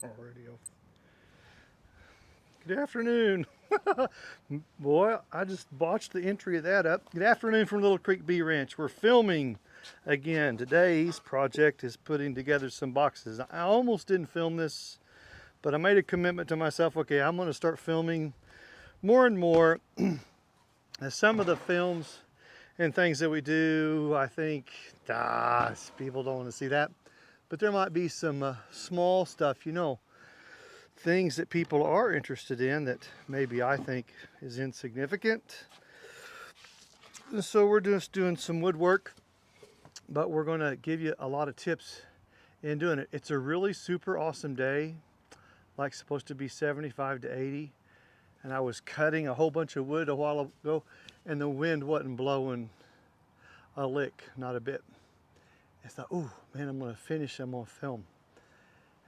Already off. Good afternoon. Boy, I just botched the entry of that up. Good afternoon from Little Creek Bee Ranch. We're filming again. Today's project is putting together some boxes. I almost didn't film this, but I made a commitment to myself. Okay, I'm going to start filming more and more. Some of the films and things that we do, I think, people don't want to see that. But there might be some small stuff, you know, things that people are interested in that maybe I think is insignificant. So we're just doing some woodwork, but we're going to give you a lot of tips in doing it. It's a really super awesome day, like supposed to be 75 to 80. And I was cutting a whole bunch of wood a while ago, and the wind wasn't blowing a lick, not a bit. I thought, oh man, I'm going to finish, I'm going to film.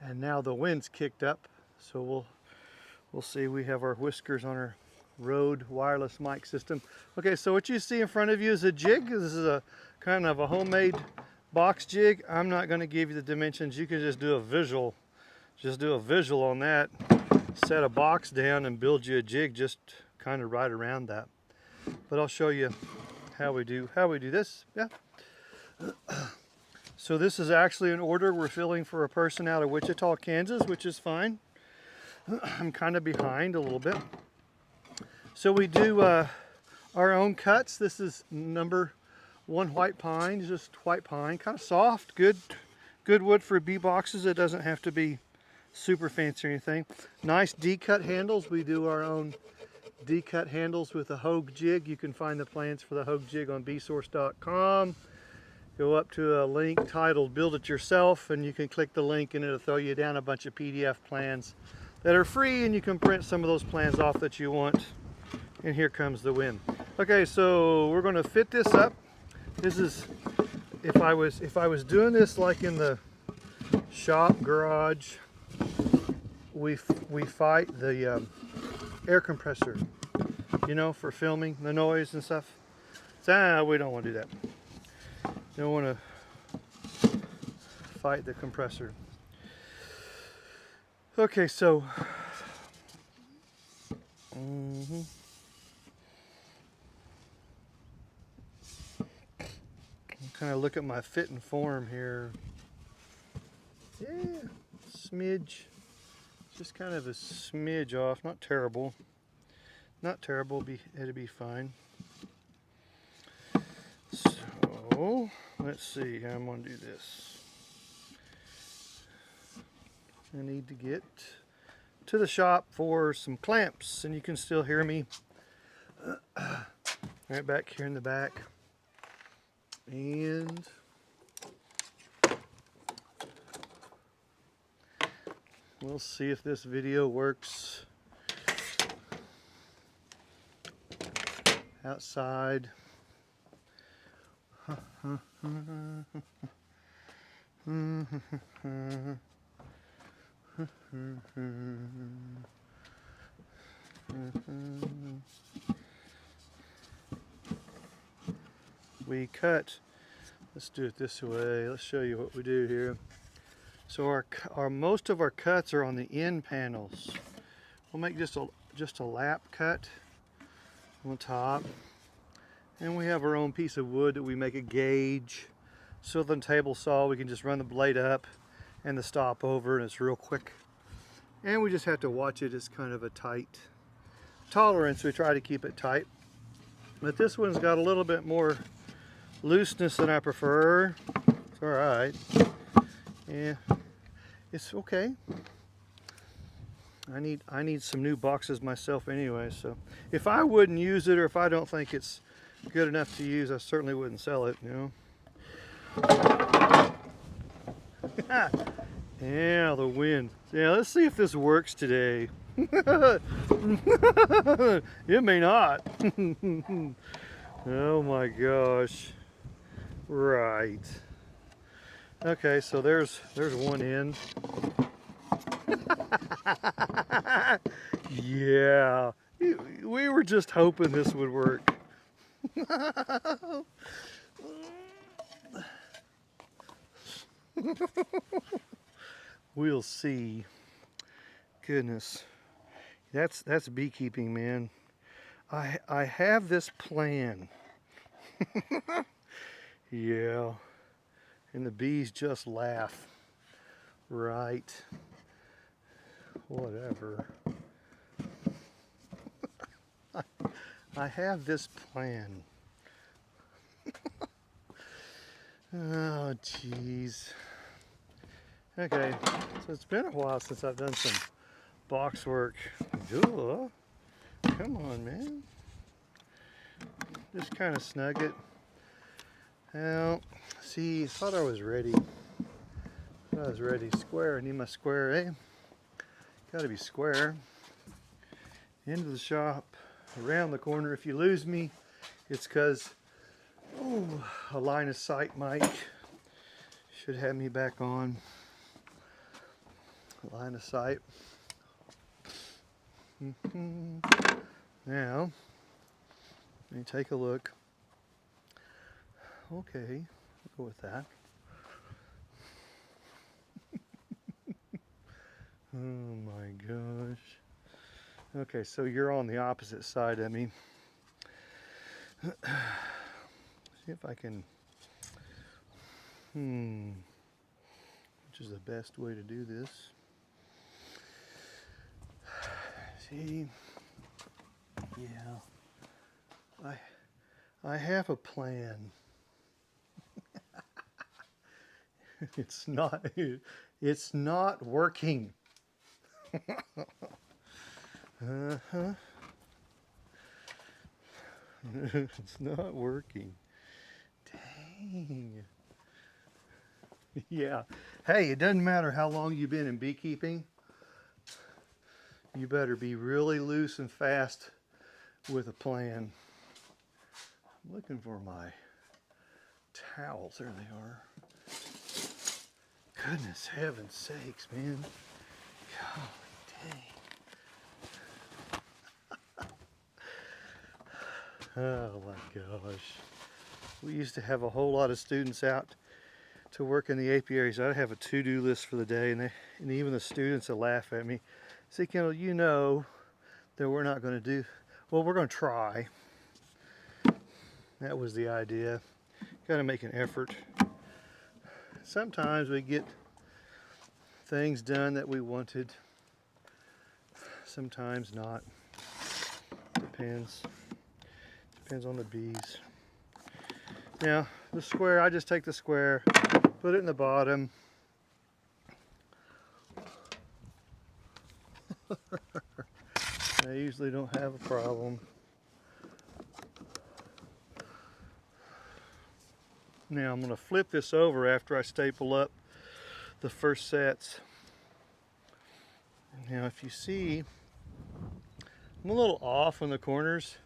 And now the wind's kicked up, so we'll see. We have our whiskers on our Rode wireless mic system. Okay, so what you see in front of you is a jig. This is a kind of a homemade box jig. I'm not going to give you the dimensions. You can just do a visual. Just do a visual on that. Set a box down and build you a jig just kind of right around that. But I'll show you how we do this. Yeah. So this is actually an order we're filling for a person out of Wichita, Kansas, which is fine. I'm kind of behind a little bit. So we do our own cuts. This is number 1 white pine, just white pine, kind of soft, good wood for bee boxes. It doesn't have to be super fancy or anything. Nice D-cut handles. We do our own D-cut handles with a hogue jig. You can find the plans for the hogue jig on beesource.com. Go up to a link titled Build It Yourself, and you can click the link and it'll throw you down a bunch of PDF plans that are free, and you can print some of those plans off that you want. And here comes the wind. Okay, so we're going to fit this up. This is, if I was doing this like in the shop garage, we fight the air compressor, you know, for filming the noise and stuff. So we don't want to do that. You don't want to fight the compressor. Okay, so kind of look at my fit and form here. Yeah, smidge. Just kind of a smidge off, not terrible. Not terrible, it'll be fine. So, let's see how I'm going to do this. I need to get to the shop for some clamps, and you can still hear me right back here in the back. And we'll see if this video works outside. We cut. Let's do it this way. Let's show you what we do here. So our most of our cuts are on the end panels. We'll make just a lap cut on top, and we have our own piece of wood that we make a gauge. So the table saw, we can just run the blade up and the stop over, and it's real quick. And we just have to watch it. It's kind of a tight tolerance. We try to keep it tight, but this one's got a little bit more looseness than I prefer. It's all right. Yeah, it's okay. I need some new boxes myself anyway, so if I wouldn't use it, or if I don't think it's good enough to use, I certainly wouldn't sell it, you know. Yeah, the wind. Yeah, let's see if this works today. It may not. Oh my gosh. Right. Okay, so there's one end. Yeah, we were just hoping this would work. We'll see. goodness. That's beekeeping, man. I have this plan. Yeah. And the bees just laugh. Right. Whatever. I have this plan. Oh, jeez. Okay, so it's been a while since I've done some box work. Duh. Come on, man. Just kind of snug it. Well, see, I thought I was ready. Square. I need my square, eh? Gotta be square. Into the shop, around the corner. If you lose me, it's because a line of sight mic should have me back on. Line of sight. Now, let me take a look. Okay, I'll go with that. Oh my gosh. Okay, so you're on the opposite side of me. See if I can, which is the best way to do this. See, yeah, I have a plan. It's not working. It's not working. Dang. Yeah. Hey, it doesn't matter how long you've been in beekeeping. You better be really loose and fast with a plan. I'm looking for my towels. There they are. Goodness heavens sakes, man. Golly dang. Oh my gosh. We used to have a whole lot of students out to work in the apiaries. I'd have a to-do list for the day, and even the students would laugh at me. Say, Kendall, you know that we're not going to do, well, we're going to try. That was the idea. Got to make an effort. Sometimes we get things done that we wanted. Sometimes not. Depends. Depends on the bees. Now, the square, I just take the square, put it in the bottom. I usually don't have a problem. Now I'm going to flip this over after I staple up the first sets. Now if you see, I'm a little off on the corners.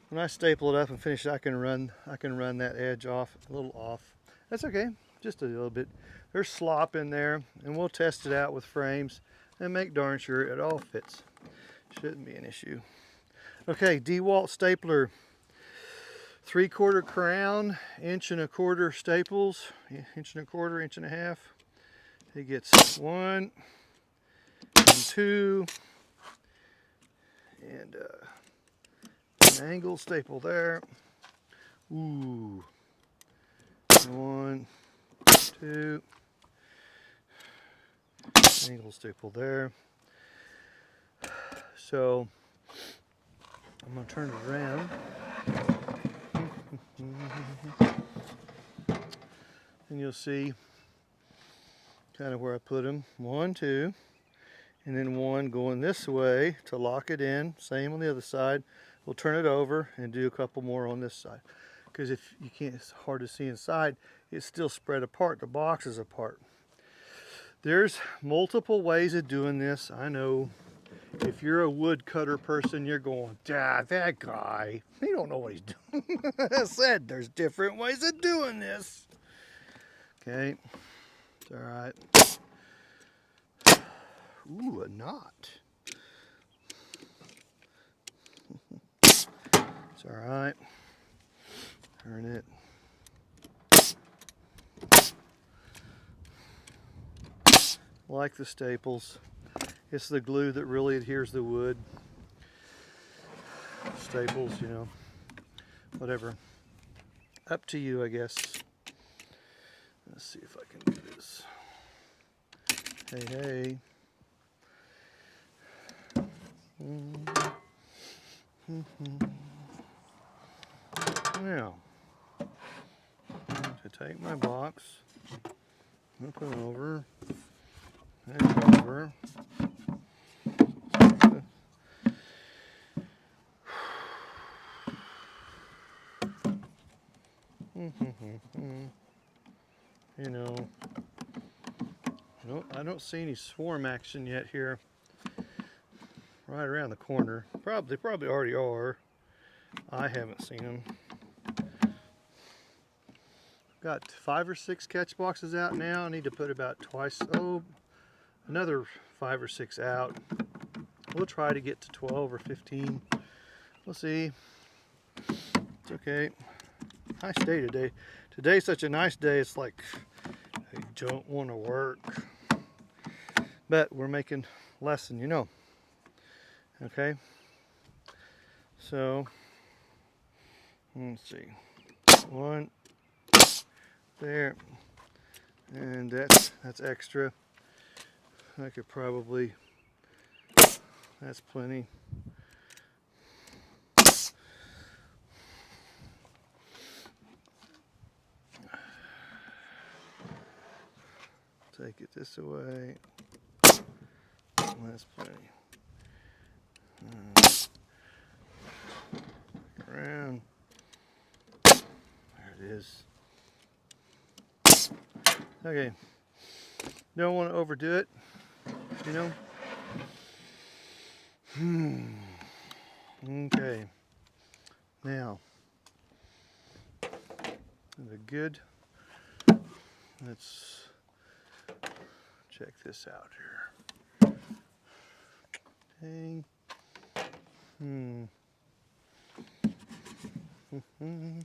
When I staple it up and finish it, I can run that edge off a little off. That's okay, just a little bit. There's slop in there, and we'll test it out with frames and make darn sure it all fits. Shouldn't be an issue. Okay, DeWalt stapler. 3/4 crown, 1¼ staples, 1¼ inch, 1.5. It gets 1 and 2, and an angle staple there. Ooh, 1, 2, angle staple there. So I'm going to turn it around. And you'll see kind of where I put them. 1, 2, and then 1 going this way to lock it in. Same on the other side. We'll turn it over and do a couple more on this side. Because if you can't, it's hard to see inside, it's still spread apart. The box is apart. There's multiple ways of doing this. I know if you're a woodcutter person, you're going, that guy, he don't know what he's doing. I said there's different ways of doing this. Okay, it's all right. Ooh, a knot. It's all right. Turn it. Like the staples. It's the glue that really adheres the wood. Staples, you know, whatever. Up to you, I guess. Let's see if I can do this. Hey, Now, to take my box, flip it over, and over. You know, I don't see any swarm action yet here. Right around the corner. They probably already are. I haven't seen them. Got 5 or 6 catch boxes out now. I need to put about another 5 or 6 out. We'll try to get to 12 or 15. We'll see. It's okay. Nice day today. Today's such a nice day, it's like I don't want to work. But we're making lesson, you know. Okay. So, let's see. 1 there. And that's extra. I could probably, that's plenty. Take it this away. That's plenty. Around. There it is. Okay. Don't want to overdo it, you know. Okay. Now, let's check this out here. Okay. Okay.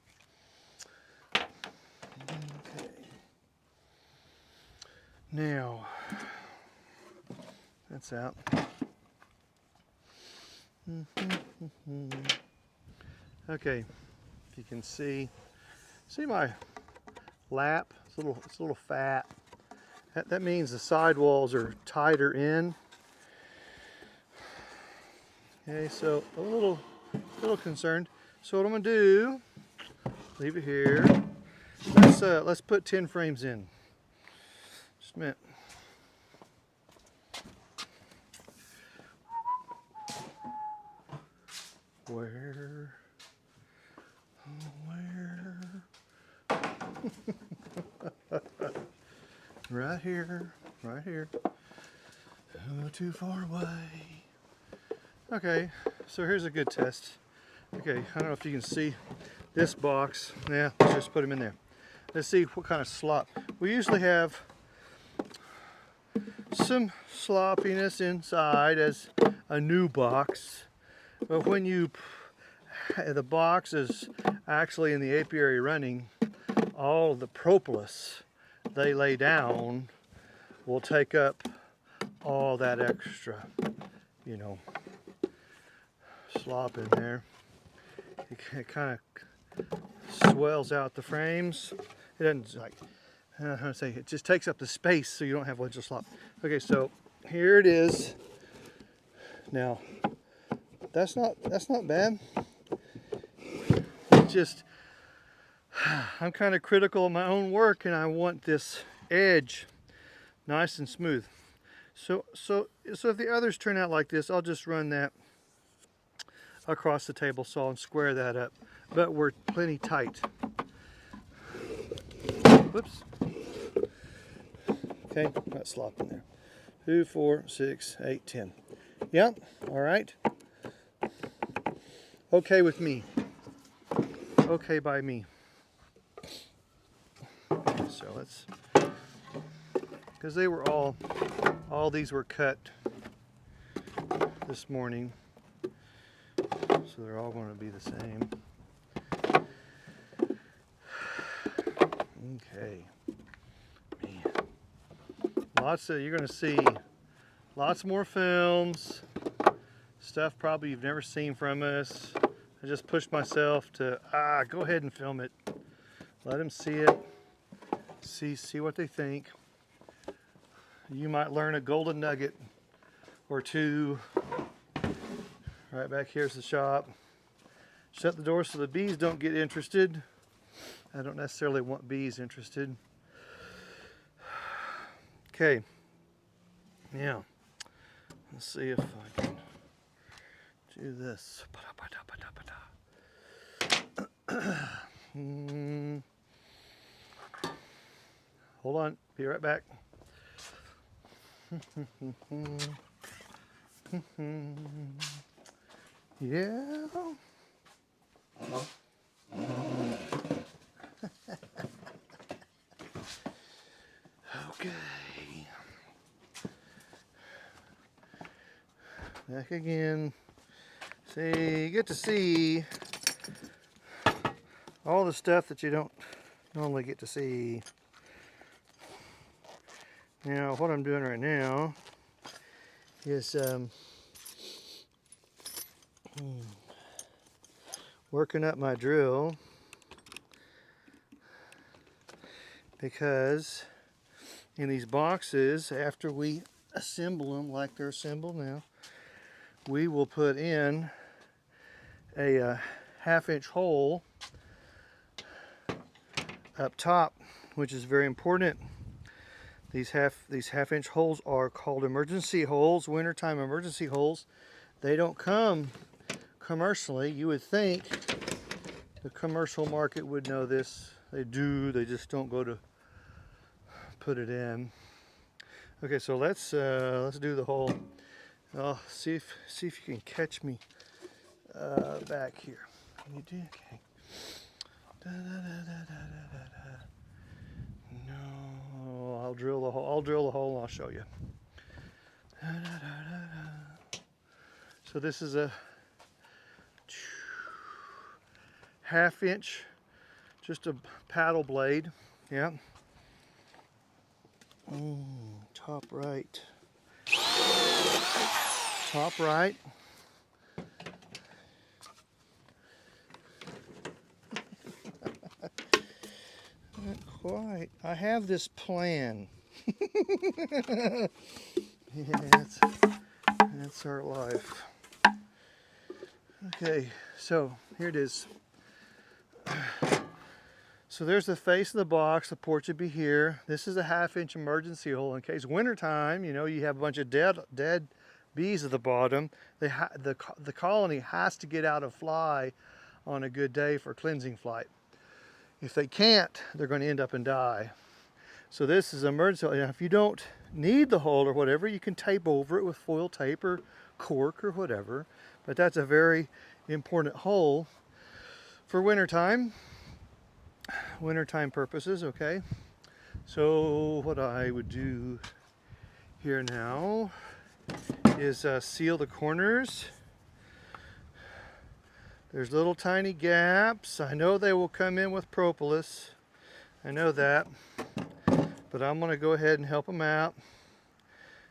Now, that's out. Okay, if you can see my lap, it's a little fat. That means the sidewalls are tighter in. Okay, so a little concerned. So what I'm gonna do, leave it here. Let's put 10 frames in. Just a minute. Where? Right here. Oh, too far away. Okay, so here's a good test. Okay, I don't know if you can see this box. Yeah, let's just put them in there. Let's see what kind of slop. We usually have some sloppiness inside as a new box, but when the box is actually in the apiary running, all of the propolis they lay down will take up all that extra, you know, slop in there. It kind of swells out the frames. It doesn't, like, I don't know how to say, it just takes up the space so you don't have a bunch of slop. Okay, so here it is. Now, that's not bad. It's just, I'm kind of critical of my own work and I want this edge nice and smooth. So if the others turn out like this, I'll just run that across the table saw and square that up. But we're plenty tight. Whoops. Okay, got slop in there. 2, 4, 6, 8, 10. Yep, all right. Okay with me. Okay by me. Okay, so let's, because they were all these were cut this morning, so they're all going to be the same. Okay, man, you're going to see Lots more films. Stuff probably you've never seen from us. I just pushed myself to, go ahead and film it. Let them see it. See what they think. You might learn a golden nugget or two. Right back here's the shop. Shut the door so the bees don't get interested. I don't necessarily want bees interested. Okay. Now, let's see if I can do this. Hold on, be right back. Yeah. Okay. Back again. See, you get to see all the stuff that you don't normally get to see. Now, what I'm doing right now is working up my drill, because in these boxes, after we assemble them like they're assembled now, we will put in a 1/2-inch hole up top, which is very important. These half-inch holes are called emergency holes, wintertime emergency holes. They don't come commercially. You would think the commercial market would know this. They do, they just don't go to put it in. Okay, so let's do the hole. I'll see if you can catch me back here. You do? Okay. No, I'll drill the hole. I'll drill the hole and I'll show you. So this is a 1/2-inch, just a paddle blade. Yeah. Top right. Top right. Not quite. I have this plan. Yeah, that's our life. Okay, so here it is. So there's the face of the box. The port should be here. This is a 1/2-inch emergency hole in case wintertime, you know, you have a bunch of dead bees at the bottom. The colony has to get out and fly on a good day for cleansing flight. If they can't, they're going to end up and die. So this is emergency. Now, if you don't need the hole or whatever, you can tape over it with foil tape or cork or whatever. But that's a very important hole for wintertime purposes. Okay, so what I would do here now is seal the corners. There's little tiny gaps. I know they will come in with propolis. I know that, but I'm going to go ahead and help them out.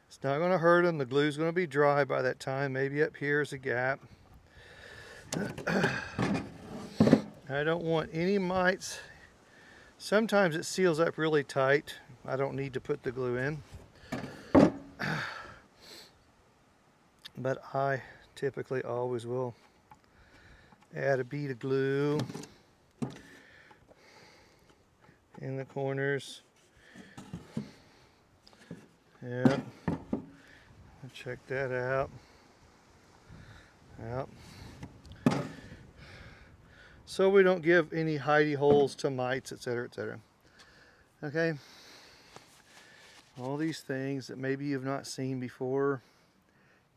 It's not going to hurt them. The glue's going to be dry by that time. Maybe up here is a gap. I don't want any mites. Sometimes it seals up really tight. I don't need to put the glue in. But I typically always will add a bead of glue in the corners. Yeah. Check that out. Yep. So we don't give any hidey holes to mites, etc., etc. Okay. All these things that maybe you've not seen before.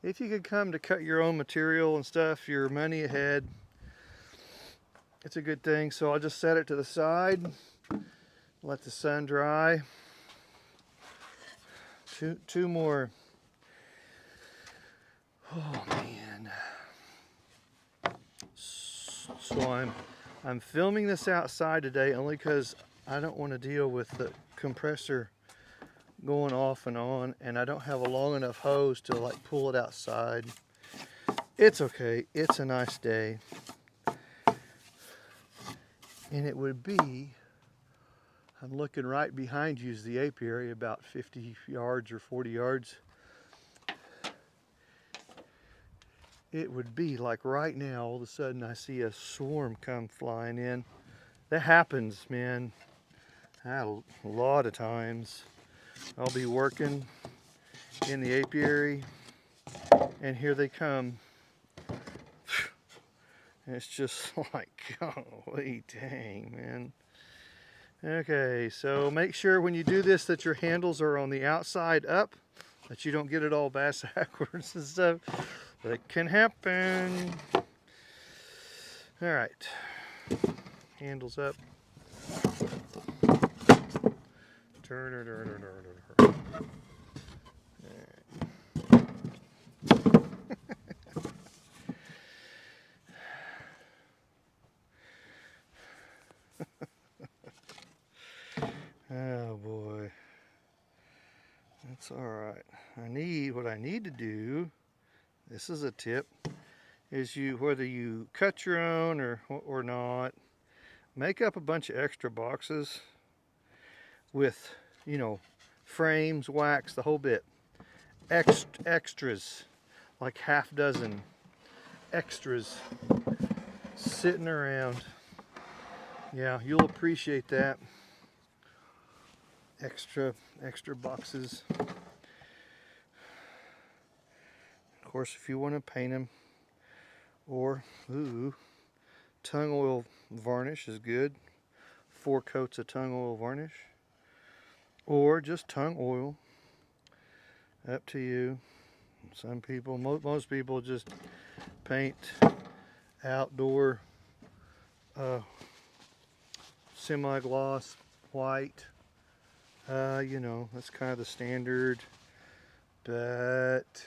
If you could come to cut your own material and stuff, you're money ahead. It's a good thing. So I'll just set it to the side. Let the sun dry. Two more. Oh man. So I'm filming this outside today only because I don't want to deal with the compressor going off and on, and I don't have a long enough hose to like pull it outside. It's okay. It's a nice day. And it would be, I'm looking right behind you is the apiary, about 50 yards or 40 yards. It would be like right now, all of a sudden I see a swarm come flying in. That happens, man. A lot of times. I'll be working in the apiary and here they come. And it's just like, golly dang, man. Okay, so make sure when you do this that your handles are on the outside up, that you don't get it all backwards and stuff. That can happen. All right, handles up. Turn. Oh boy, that's all right. What I need to do, this is a tip, is whether you cut your own or not, make up a bunch of extra boxes with, frames, wax, the whole bit. Extras, like half dozen extras sitting around. Yeah, you'll appreciate that. Extra boxes. Of course, if you want to paint them, or tung oil varnish is good. 4 coats of tung oil varnish, or just tung oil. Up to you. Some people, most people just paint outdoor semi-gloss white. That's kind of the standard. But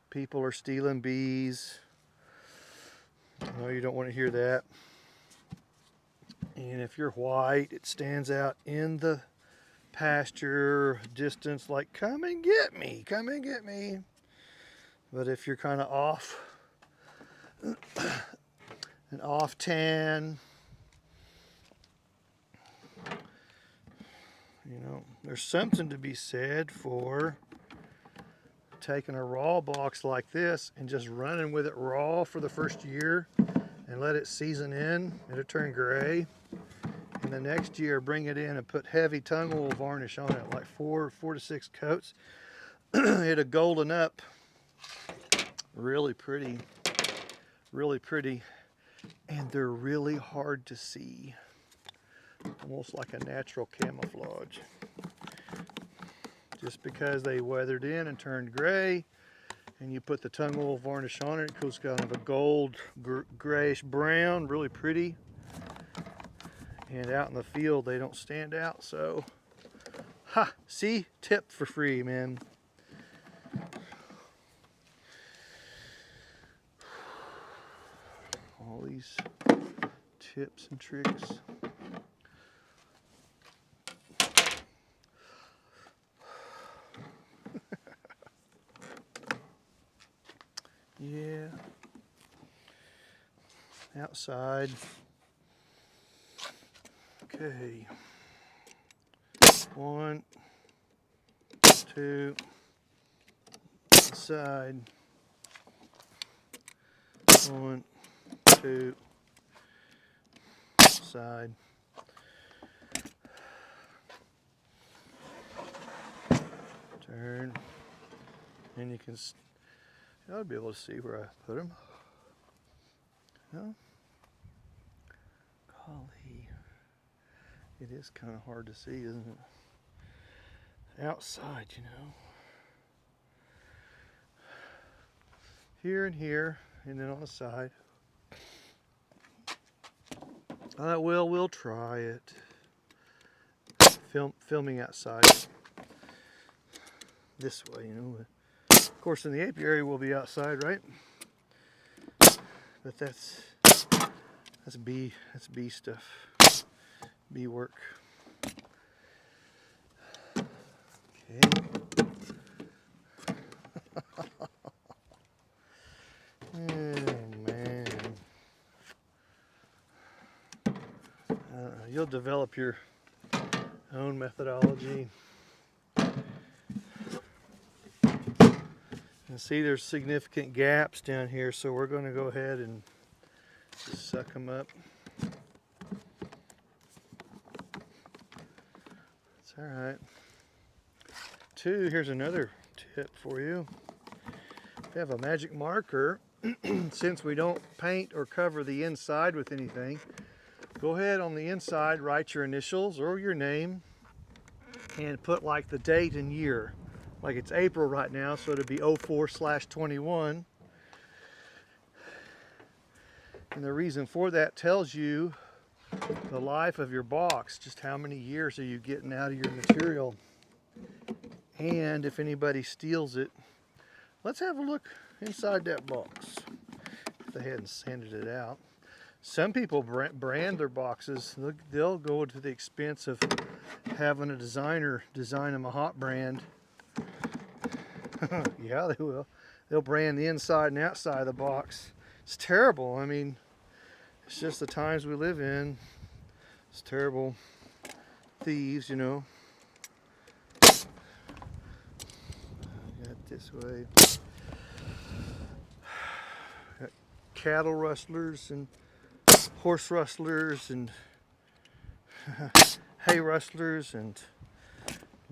people are stealing bees. No, you don't want to hear that. And if you're white, it stands out in the pasture distance like, come and get me, come and get me. But if you're kind of off, an off tan, there's something to be said for taking a raw box like this and just running with it raw for the first year and let it season in. It'll turn gray. And the next year, bring it in and put heavy tung oil varnish on it, like 4 to 6 coats. It'll golden up. Really pretty. Really pretty. And they're really hard to see. Almost like a natural camouflage. Just because they weathered in and turned gray, and you put the tung oil varnish on it, it goes kind of a gold, grayish brown, really pretty. And out in the field, they don't stand out, so, see? Tip for free, man. All these tips and tricks. Yeah. Outside. Okay. 1, 2, inside. 1, 2, side. Turn. And you ought to be able to see where I put them. No? Golly. It is kind of hard to see, isn't it? Outside, Here and here, and then on the side. We'll try it. Filming outside. This way, Of course, in the apiary, we'll be outside, right? But that's bee stuff. Bee work. Okay. Oh man. You'll develop your own methodology. And see, there's significant gaps down here, so we're going to go ahead and suck them up. It's all right. Two, here's another tip for you. If you have a magic marker, since we don't paint or cover the inside with anything, go ahead on the inside, write your initials or your name, and put like the date and year. Like it's April right now, so it'll be 04/21. And the reason for that tells you the life of your box, just how many years are you getting out of your material. And if anybody steals it, let's have a look inside that box. If they hadn't sanded it out. Some people brand their boxes. They'll go to the expense of having a designer design them a hot brand. Yeah, they will. They'll brand the inside and outside of the box. It's terrible. I mean, it's just the times we live in. It's terrible. Thieves, you know. Got this way. Got cattle rustlers and horse rustlers and hay rustlers, and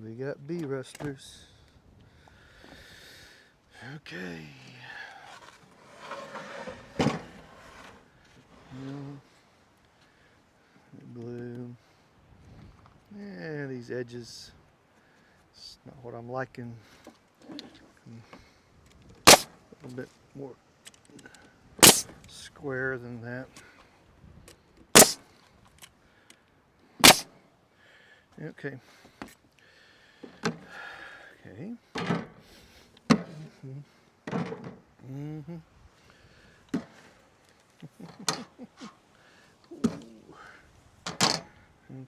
we got bee rustlers. Okay. Blue. Yeah, these edges. It's not what I'm liking. A little bit more square than that. Okay. Okay.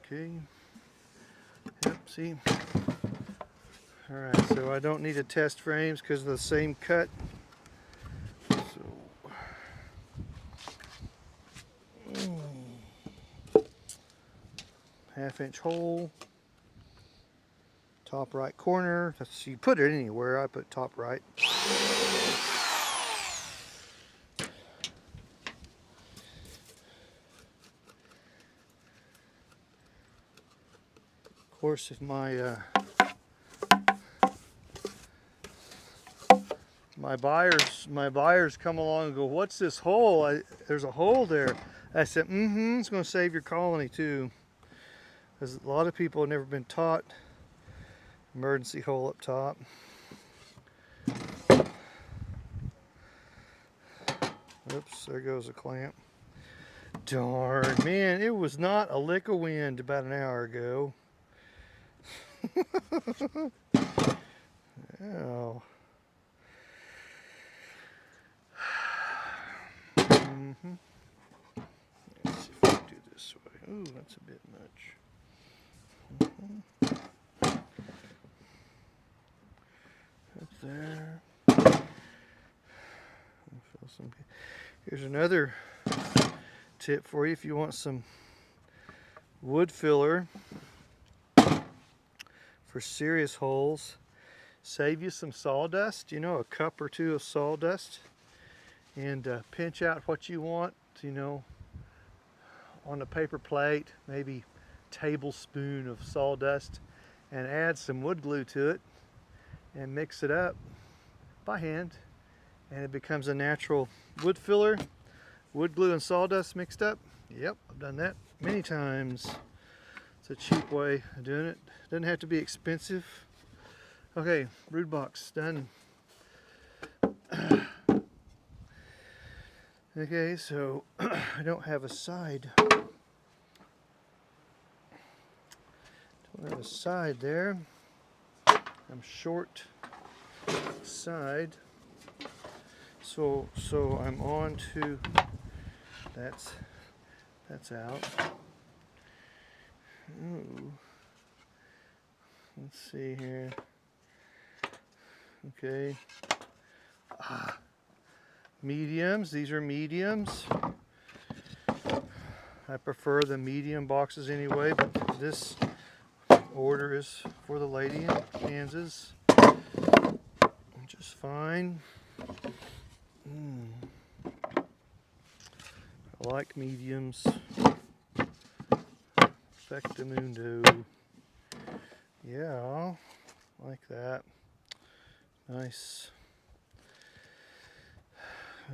Okay. Yep, see? Alright, so I don't need to test frames because of the same cut. So, 1/2 inch hole. Top right corner. That's, you put it anywhere. I put top right. Of course, if my buyers come along and go, "What's this hole? There's a hole there." I said, "It's going to save your colony too," because a lot of people have never been taught. Emergency hole up top. Oops, there goes a clamp. Darn, man, it was not a lick of wind about an hour ago. Oh. Let's see if we can do this way. Ooh, that's a bit much. Up there. Here's another tip for you if you want some wood filler for serious holes. Save you some sawdust, you know, a cup or two of sawdust, and pinch out what you want, you know, on a paper plate, maybe a tablespoon of sawdust, and add some wood glue to it and mix it up by hand, and it becomes a natural wood filler. Wood glue and sawdust mixed up. Yep, I've done that many times. It's a cheap way of doing it. Doesn't have to be expensive. Okay, brood box done. Okay, so I don't have a side. Don't have a side there. I'm short side. So I'm on to that's out. Ooh. Let's see here. Okay. Mediums. These are mediums. I prefer the medium boxes anyway, but this order is for the lady in Kansas. Just fine. I like mediums. Perfectamundo. Yeah, like that. Nice.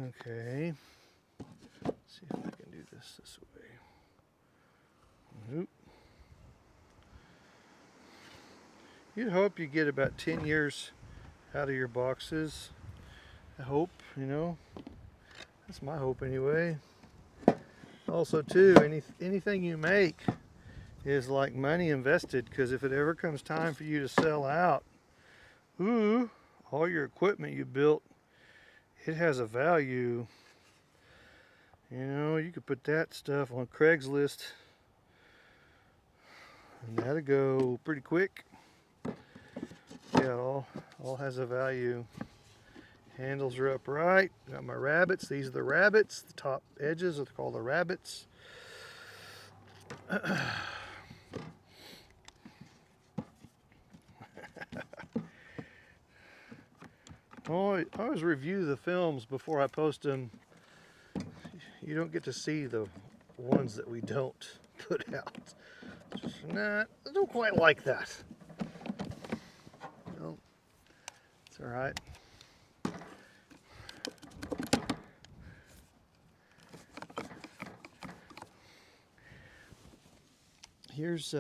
Okay. Let's see if I can do this way. Nope. You'd hope you get about 10 years out of your boxes. I hope, you know. That's my hope anyway. Also too, anything you make is like money invested, because if it ever comes time for you to sell out, ooh, all your equipment you built, it has a value. You know, you could put that stuff on Craigslist and that'll go pretty quick. Yeah, all has a value. Handles are upright. Got my rabbits. These are the rabbits. The top edges are called the rabbits. I always review the films before I post them. You don't get to see the ones that we don't put out. Just, nah, I don't quite like that. No, it's all right. Here's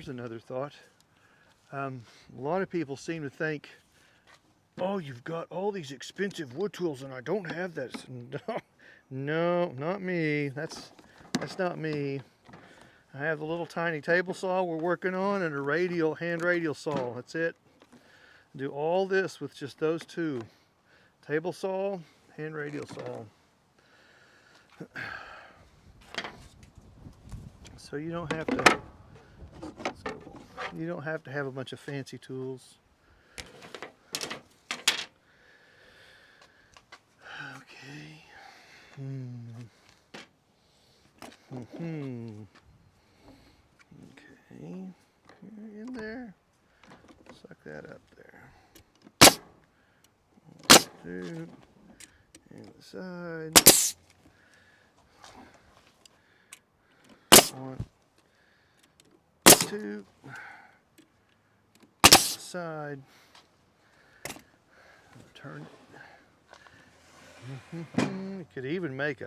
another thought. A lot of people seem to think, oh, you've got all these expensive wood tools and I don't have that. No, not me. That's not me. I have the little tiny table saw we're working on and a hand radial saw. That's it. Do all this with just those two. Table saw, hand radial saw. So you don't have to have a bunch of fancy tools. Okay. Okay. In there. Suck that up there. 1, 2. And the side. 1, 2. Side. Turn it. You could even make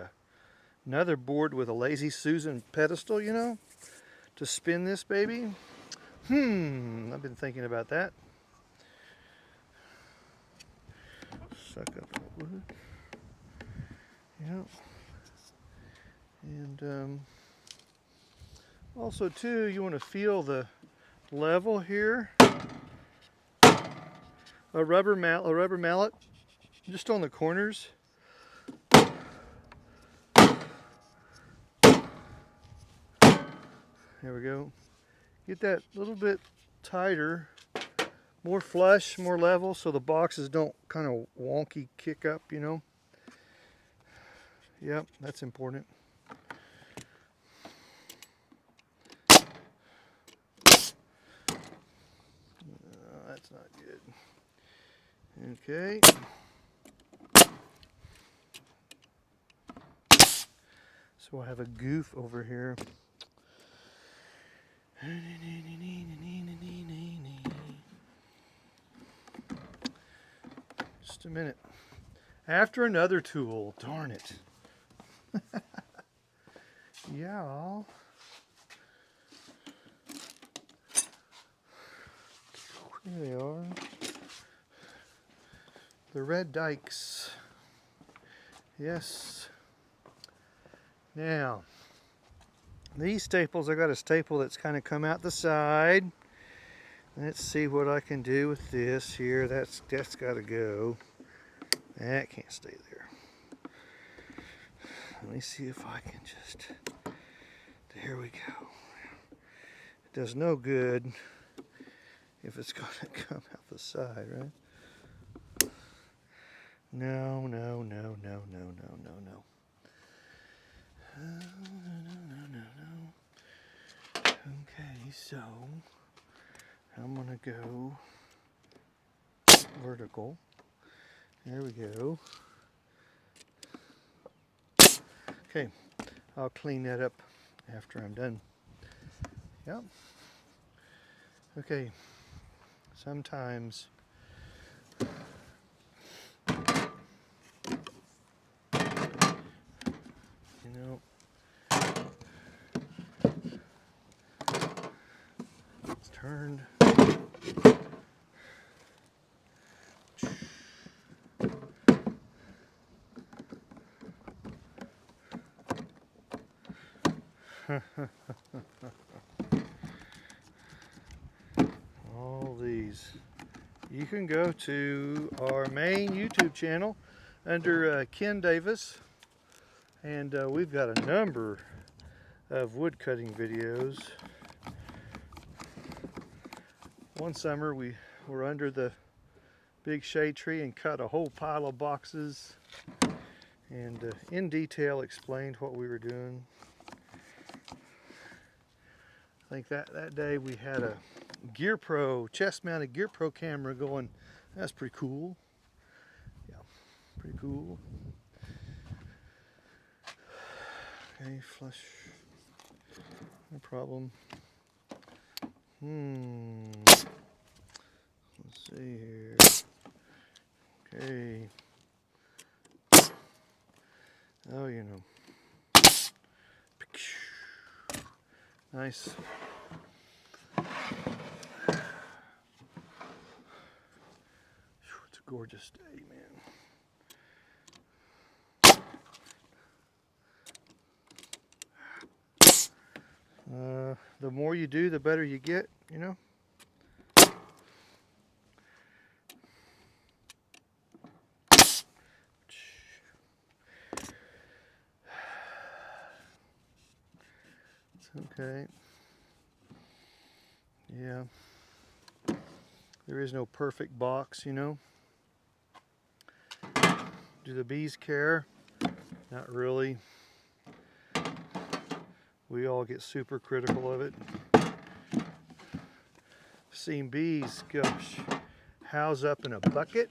another board with a Lazy Susan pedestal, you know, to spin this baby. I've been thinking about that. Suck up the wood. Yep. And also too, you want to feel the level here. A rubber mallet, just on the corners. There we go. Get that a little bit tighter, more flush, more level, so the boxes don't kind of wonky kick up, you know. Yep, that's important. That's not good. Okay. So I have a goof over here. Just a minute. After another tool, darn it. Yeah. Here they are. The red dikes. Yes. Now, these staples, I got a staple that's kind of come out the side. Let's see what I can do with this here. That's got to go. That can't stay there. Let me see if I can just, there we go. It does no good if it's going to come out the side, right? No, no, no, no, no, no, no, no. No. Okay, so I'm gonna go vertical. There we go. Okay, I'll clean that up after I'm done. Yep. Okay, sometimes you know, it's turned. All these. You can go to our main YouTube channel under Ken Davis, and we've got a number of wood cutting videos. One summer we were under the big shade tree and cut a whole pile of boxes and in detail explained what we were doing. I think that day we had a Gear Pro, chest mounted Gear Pro camera going. That's pretty cool. Yeah, pretty cool. Okay, flush. No problem. Let's see here. Okay. Oh, you know. Nice. It's a gorgeous day, man. The more you do, the better you get, you know. It's okay. Yeah. There is no perfect box, you know. Do the bees care? Not really. We all get super critical of it. Seen bees, gosh, house up in a bucket,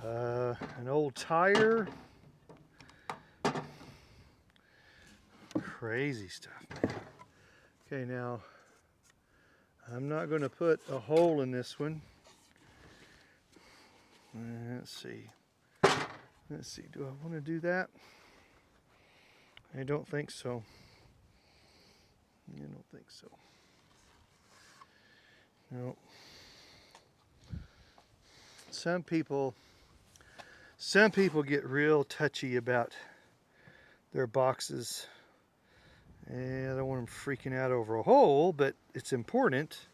an old tire, crazy stuff, man. Okay, now I'm not going to put a hole in this one. Let's see. Do I want to do that? I don't think so. I don't think so. No. Some people get real touchy about their boxes. And I don't want them freaking out over a hole, but it's important.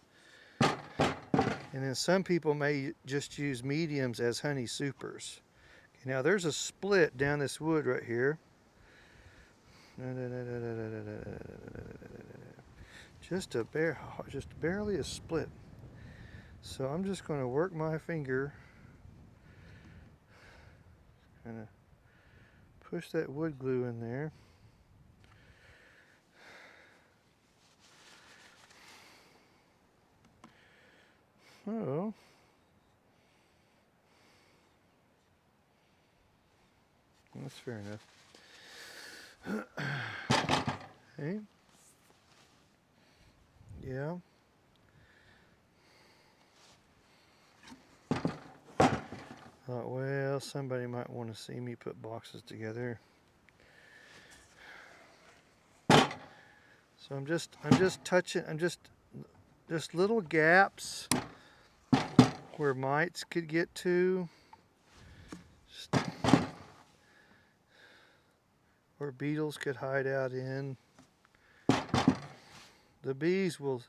And then some people may just use mediums as honey supers. Okay, now there's a split down this wood right here. Just barely a split. So I'm just going to work my finger, kind of push that wood glue in there. Oh. That's fair enough. Okay. Yeah. Thought, well, somebody might want to see me put boxes together. So I'm just touching, just little gaps where mites could get to, or beetles could hide out in. The bees will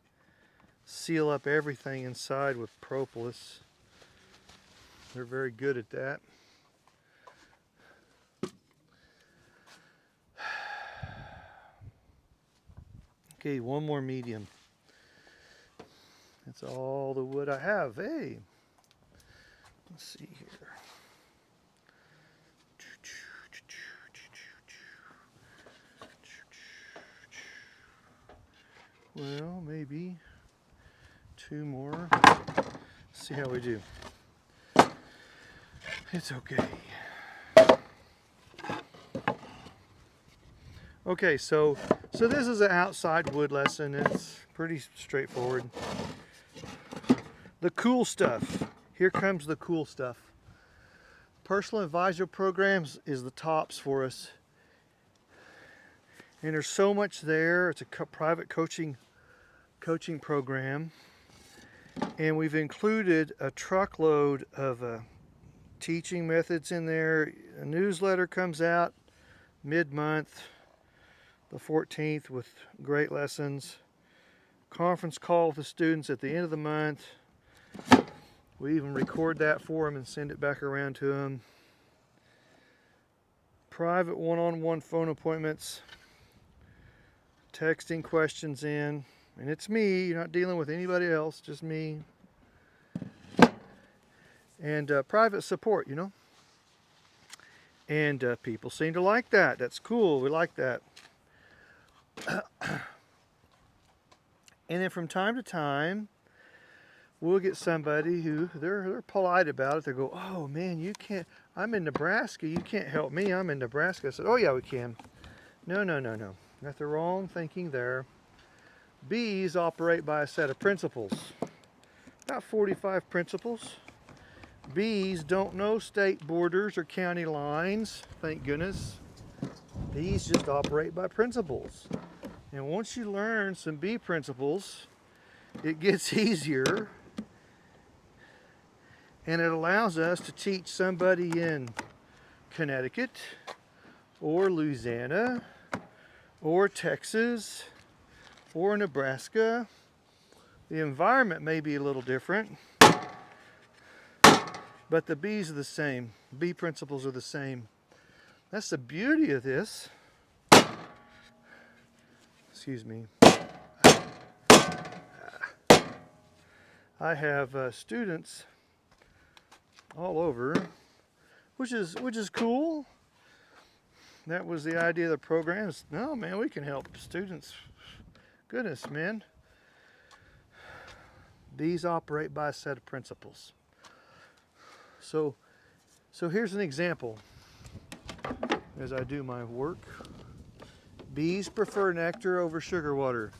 seal up everything inside with propolis. They're very good at that. Okay, one more medium. That's all the wood I have. Hey, let's see here. well, maybe 2 more. See how we do. It's okay. Okay, so this is an outside wood lesson. It's pretty straightforward. The cool stuff. Here comes the cool stuff. Personal advisor programs is the tops for us. And there's so much there. It's a private coaching program. And we've included a truckload of teaching methods in there. A newsletter comes out mid-month, the 14th, with great lessons. Conference call with the students at the end of the month. We even record that for them and send it back around to them. Private one-on-one phone appointments. Texting questions in. And it's me, you're not dealing with anybody else, just me. And private support, you know. And people seem to like that. That's cool, we like that. And then from time to time, we'll get somebody who, they're polite about it. They go, oh man, you can't, I'm in Nebraska, you can't help me, I'm in Nebraska. I said, oh yeah, we can. No. Got the wrong thinking there. Bees operate by a set of principles. About 45 principles. Bees don't know state borders or county lines, thank goodness. Bees just operate by principles. And once you learn some bee principles, it gets easier. And it allows us to teach somebody in Connecticut or Louisiana or Texas or Nebraska. The environment may be a little different, but the bees are the same. Bee principles are the same. That's the beauty of this. Excuse me. I have students all over, which is cool. That was the idea of the program. No, man, we can help students. Goodness, man. Bees operate by a set of principles. So here's an example as I do my work. Bees prefer nectar over sugar water.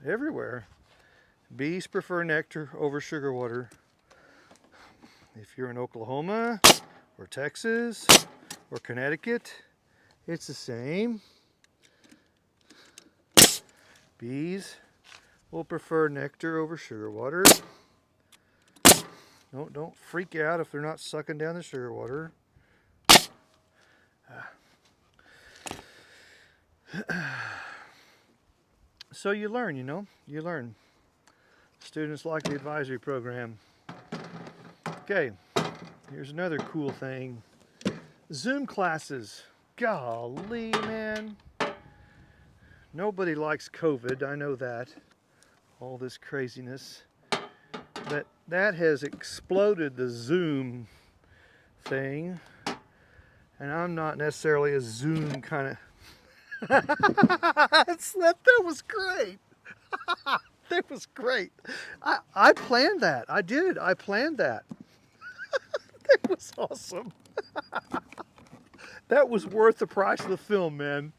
Everywhere. Bees prefer nectar over sugar water. If you're in Oklahoma or Texas or Connecticut, it's the same. Bees will prefer nectar over sugar water. Don't freak out if they're not sucking down the sugar water. So you learn, you know, you learn. Students like the advisory program. Okay, here's another cool thing. Zoom classes. Golly, man. Nobody likes COVID, I know that. All this craziness. But that has exploded the Zoom thing. And I'm not necessarily a Zoom kind of... that was great. That was great. I planned that. I did. I planned that. That was awesome. That was worth the price of the film, man.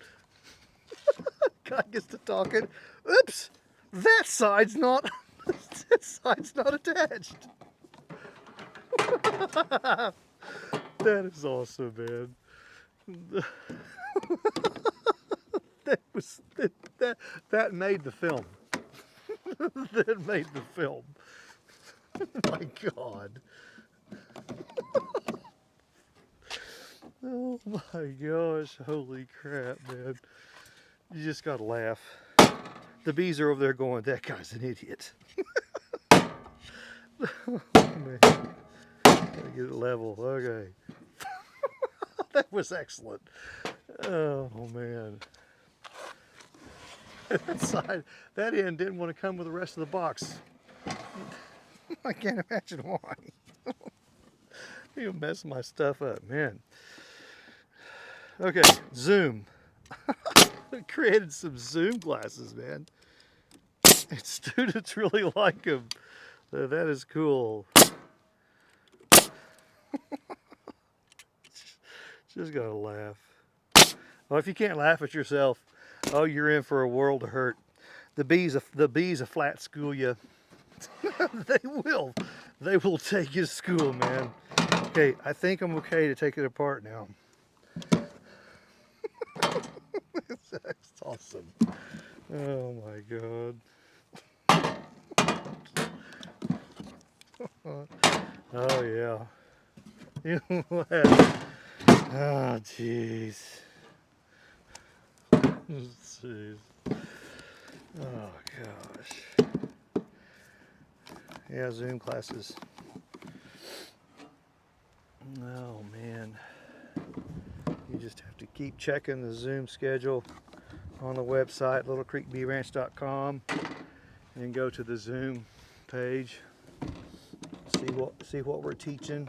Guy gets to talking. Oops, that side's not attached. That is awesome, man. That made the film. That made the film. My God. Oh my gosh, holy crap, man. You just gotta laugh. The bees are over there going, that guy's an idiot. Oh, man. Gotta get it level, okay. That was excellent. Oh man. That side, that end didn't want to come with the rest of the box. I can't imagine why. You mess my stuff up, man. Okay, Zoom. created some Zoom classes, man. And students really like them. That is cool. Just gotta laugh. Well, if you can't laugh at yourself, oh, you're in for a world of hurt. The bees will flat school you. They will take you to school, man. Okay, I think I'm okay to take it apart now. That's awesome. Oh my God. Oh yeah. You know what? Oh jeez. Jeez. Oh gosh. Yeah, Zoom classes. Oh man. You just have to keep checking the Zoom schedule on the website, littlecreekbeeranch.com, and go to the Zoom page. See what we're teaching.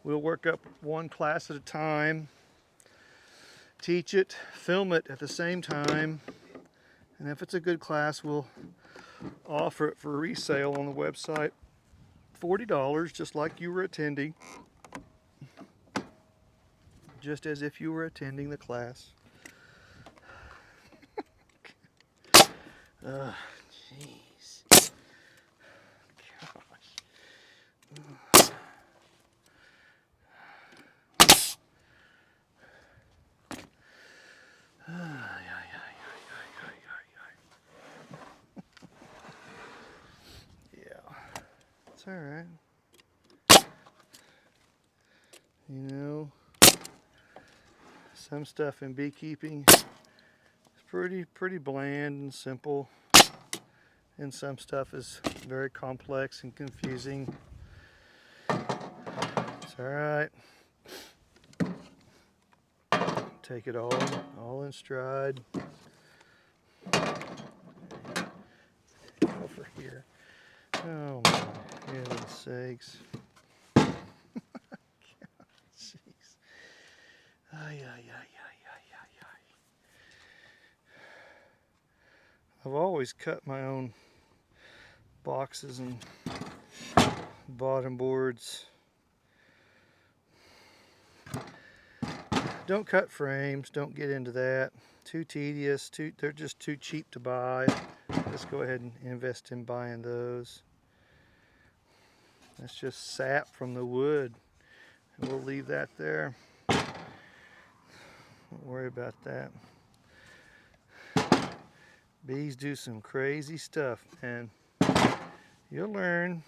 We'll work up one class at a time, teach it, film it at the same time, and if it's a good class, we'll offer it for resale on the website. $40, just like you were attending, just as if you were attending the class. Jeez. Gosh. It's all right. You know, some stuff in beekeeping is pretty bland and simple, and some stuff is very complex and confusing. It's all right. Take it all in stride. Over here. Oh my heaven's sakes. Jeez. Ay. I've always cut my own boxes and bottom boards. Don't cut frames, don't get into that. Too tedious, they're just too cheap to buy. Let's go ahead and invest in buying those. That's just sap from the wood. And we'll leave that there. Don't worry about that. Bees do some crazy stuff, and you'll learn.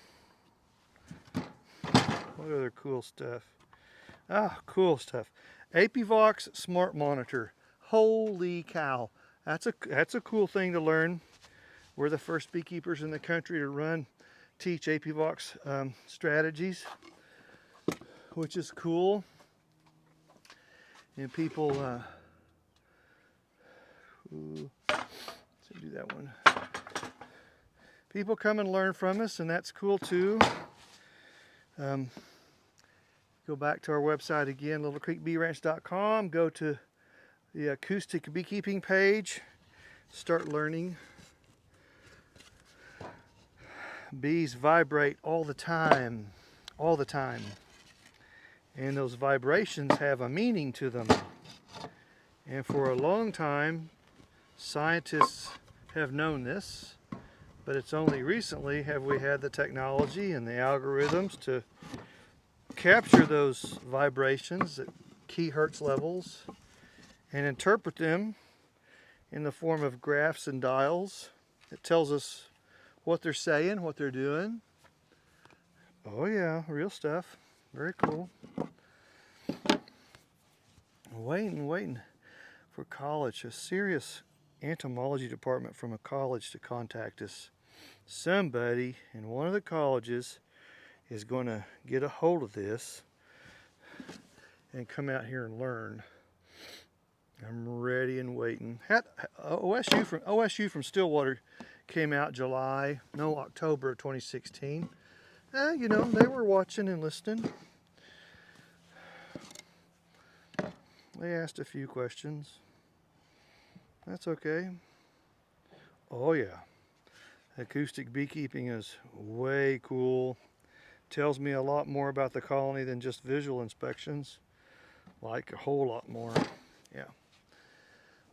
What other cool stuff? Cool stuff. Apivox Smart Monitor. Holy cow. That's a cool thing to learn. We're the first beekeepers in the country to teach Apivox strategies, which is cool. And people, do that one. People come and learn from us, and that's cool too. Go back to our website again, littlecreekbeeranch.com. Go to the acoustic beekeeping page. Start learning. Bees vibrate all the time. And those vibrations have a meaning to them. And for a long time, scientists have known this, but it's only recently have we had the technology and the algorithms to capture those vibrations at key hertz levels and interpret them in the form of graphs and dials. It tells us what they're saying, what they're doing. Oh yeah, real stuff. Very cool. Waiting for college, a serious entomology department from a college to contact us. Somebody in one of the colleges is going to get a hold of this and come out here and learn. I'm ready and waiting. OSU from Stillwater came out October of 2016. You know, they were watching and listening. They asked a few questions. That's okay. Oh yeah, acoustic beekeeping is way cool. Tells me a lot more about the colony than just visual inspections. Like a whole lot more. Yeah.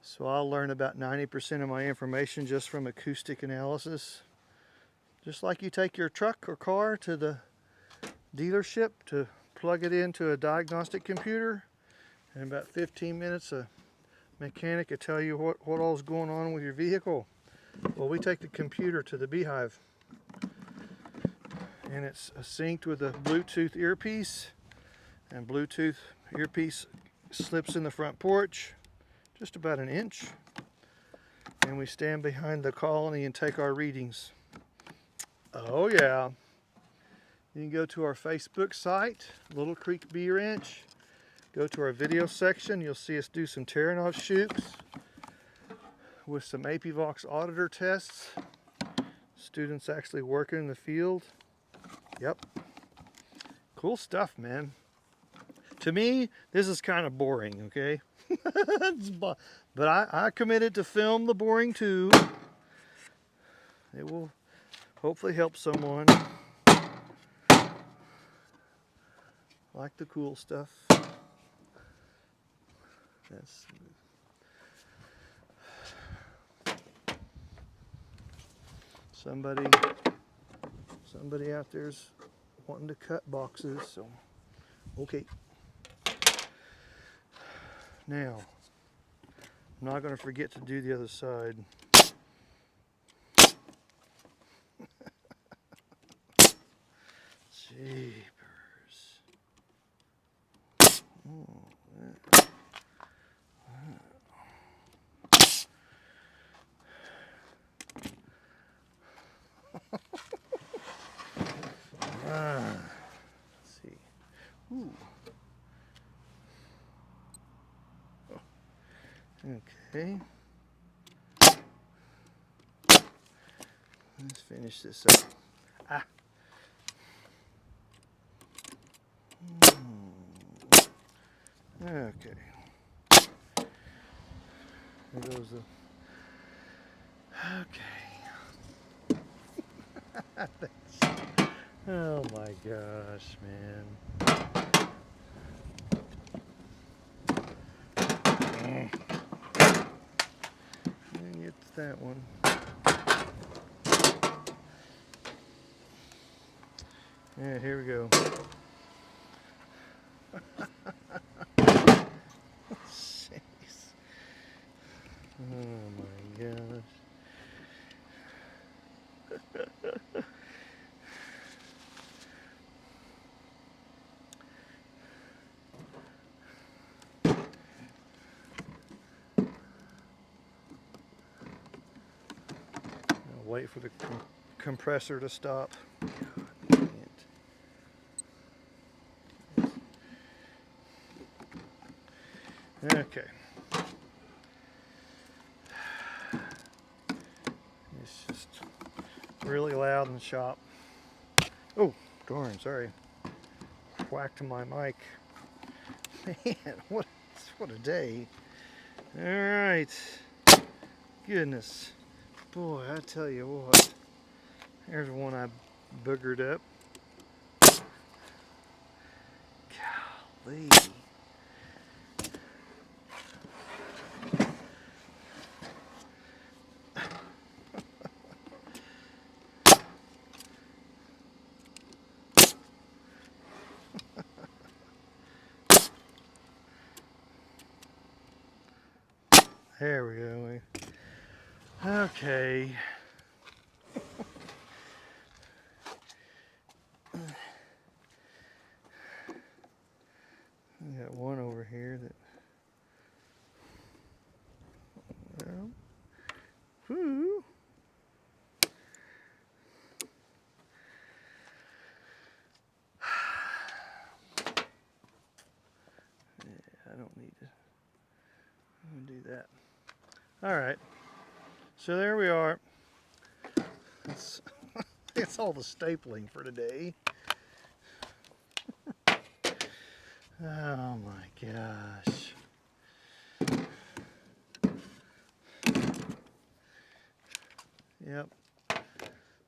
So I'll learn about 90% of my information just from acoustic analysis. Just like you take your truck or car to the dealership to plug it into a diagnostic computer. In about 15 minutes, a mechanic will tell you what all's going on with your vehicle. Well, we take the computer to the beehive, and it's synced with a Bluetooth earpiece, and Bluetooth earpiece slips in the front porch, just about an inch, and we stand behind the colony and take our readings. Oh yeah. You can go to our Facebook site, Little Creek Bee Ranch. Go to our video section. You'll see us do some tearing off shoots with some Apivox auditor tests. Students actually working in the field. Yep. Cool stuff, man. To me, this is kind of boring, okay? But I committed to film the boring too. It will hopefully help someone. Like the cool stuff. That's somebody out there's wanting to cut boxes, so okay. Now, I'm not going to forget to do the other side. Jeepers. Oh, let's see. Ooh. Okay. Let's finish this up. Ah. Okay. There goes the. Okay. Oh my gosh, man. And get that one. Yeah, here we go. Jeez. Oh my gosh. I'll wait for the compressor to stop. Okay. It's just really loud in the shop. Oh, darn, sorry. Whacked my mic. Man, what a day. All right. Goodness. Boy, I tell you what. There's one I boogered up. Golly. There we go. Okay. I got one over here that. Well, whoo. Yeah, I don't need to. I'm gonna do that. All right. So there we are. It's all the stapling for today. Oh my gosh. Yep.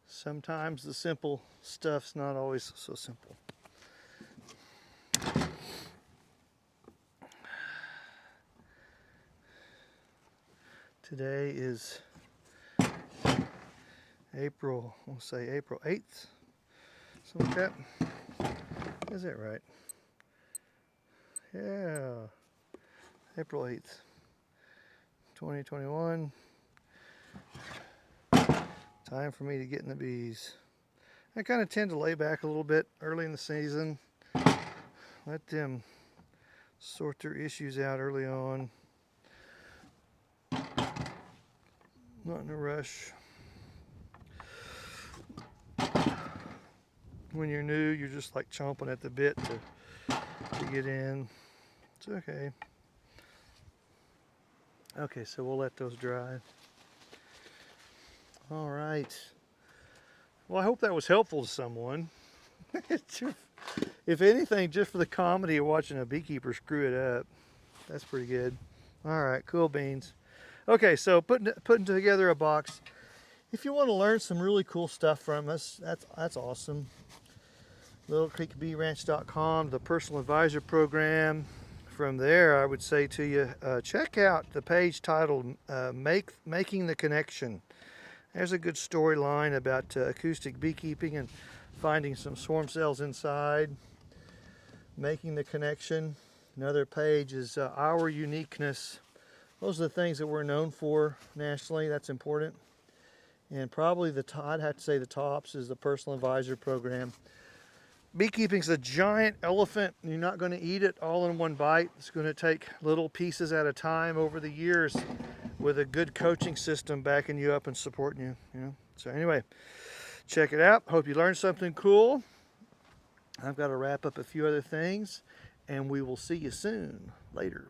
Sometimes the simple stuff's not always so simple. Today is April 8th. Something like that. Is that right? Yeah. April 8th, 2021. Time for me to get in the bees. I kind of tend to lay back a little bit early in the season. Let them sort their issues out early on. Not in a rush. When you're new, you're just like chomping at the bit to get in. It's okay. Okay, so we'll let those dry. All right. Well, I hope that was helpful to someone. If anything, just for the comedy of watching a beekeeper screw it up. That's pretty good. All right, cool beans. Okay, so putting together a box. If you want to learn some really cool stuff from us, that's awesome. LittleCreekBeeRanch.com, the personal advisor program. From there, I would say to you, check out the page titled Making the Connection. There's a good storyline about acoustic beekeeping and finding some swarm cells inside. Making the Connection. Another page is Our Uniqueness. Those are the things that we're known for nationally. That's important. And probably I'd have to say the tops is the personal advisor program. Beekeeping is a giant elephant. You're not going to eat it all in one bite. It's going to take little pieces at a time over the years with a good coaching system backing you up and supporting you. So anyway, check it out. Hope you learned something cool. I've got to wrap up a few other things, and we will see you soon. Later.